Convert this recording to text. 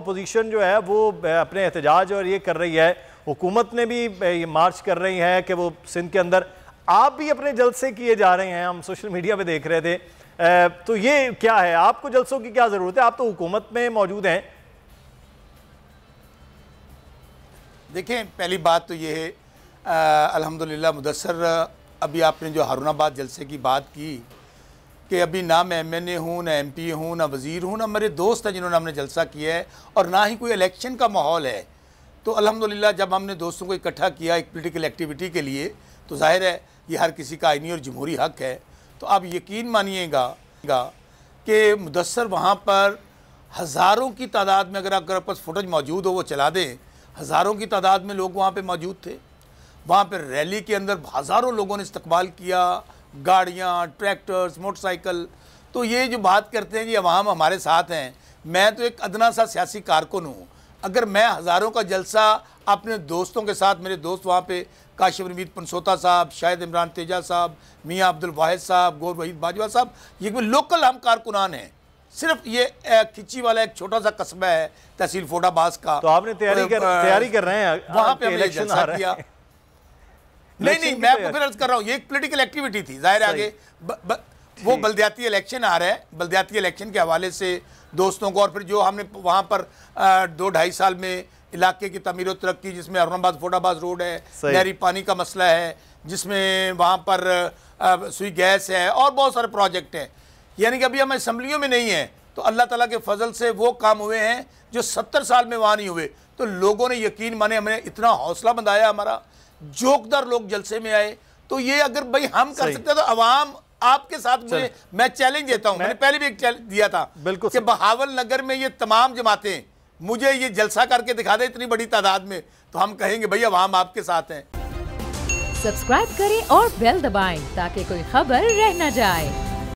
Opposition जो है वो अपने एहतजाज और ये कर रही है, हुकूमत ने भी ये मार्च कर रही है कि वो सिंध के अंदर आप भी अपने जलसे किए जा रहे हैं, हम सोशल मीडिया पे देख रहे थे। तो ये क्या है, आपको जलसों की क्या ज़रूरत है, आप तो हुकूमत में मौजूद हैं। देखें, पहली बात तो ये है अल्हम्दुलिल्लाह मुदस्सर, अभी आपने जो हारूनाबाद जलसे की बात की कि अभी ना मैं MNA हूँ, ना MP हूँ, ना वज़ीर हूँ, ना मेरे दोस्त हैं जिन्होंने हमने जलसा किया है, और ना ही कोई इलेक्शन का माहौल है। तो अल्हम्दुलिल्लाह जब हमने दोस्तों को इकट्ठा किया एक पॉलिटिकल एक्टिविटी के लिए, तो जाहिर है ये हर किसी का आईनी और जमहूरी हक़ है। तो आप यकीन मानिएगा कि मुदस्सर वहाँ पर हज़ारों की तादाद में, अगर आपके पास फुटेज मौजूद हो वो चला दें, हज़ारों की तादाद में लोग वहाँ पर मौजूद थे। वहाँ पर रैली के अंदर हज़ारों लोगों ने इस्तकबाल किया, गाड़ियाँ, ट्रैक्टर्स, मोटरसाइकिल। तो ये जो बात करते हैं कि अवाम हमारे साथ हैं, मैं तो एक अदना सा सियासी कारकुन हूँ। अगर मैं हज़ारों का जलसा अपने दोस्तों के साथ, मेरे दोस्त वहाँ पे काशिफ नवीद पनसोता साहब, शाहिद इमरान तेजा साहब, मियाँ अब्दुल वाहिद साहब, गौर वहीद बाजवा साहब, ये कोई लोकल हम कारकुनान हैं। सिर्फ ये खिच्ची वाला एक छोटा सा कस्बा है तहसील फोडाबाज का। तो आपने तैयारी कर रहे हैं, वहाँ पे हमने जलसा किया। नहीं, मैं आपको फिर अर्ज कर रहा हूँ, ये एक पॉलिटिकल एक्टिविटी थी। जाहिर आगे वो बल्दियाती इलेक्शन आ रहा है, बल्दियाती इलेक्शन के हवाले से दोस्तों को, और फिर जो हमने वहाँ पर 2-2.5 साल में इलाके की तमीर और तरक्की, जिसमें हारूनाबाद फोडाबाज रोड है, नहरी पानी का मसला है, जिसमें वहाँ पर सुई गैस है और बहुत सारे प्रोजेक्ट हैं। यानी कि अभी हम असम्बलियों में नहीं हैं, तो अल्लाह ताला के फजल से वो काम हुए हैं जो 70 साल में वहाँ नहीं हुए। तो लोगों ने यकीन माने, हमें इतना हौसला बंधाया, हमारा जोकदार लोग जलसे में आए। तो ये अगर भाई हम कर सकते हैं तो अवाम आपके साथ, मुझे मैं चैलेंज देता हूं, मैंने पहले भी एक चैलेंज दिया था बिल्कुल कि बहावल नगर में ये तमाम जमातें मुझे ये जलसा करके दिखा दे इतनी बड़ी तादाद में, तो हम कहेंगे भाई अवाम आपके साथ हैं। सब्सक्राइब करें और बेल दबाएं ताकि कोई खबर रह न जाए।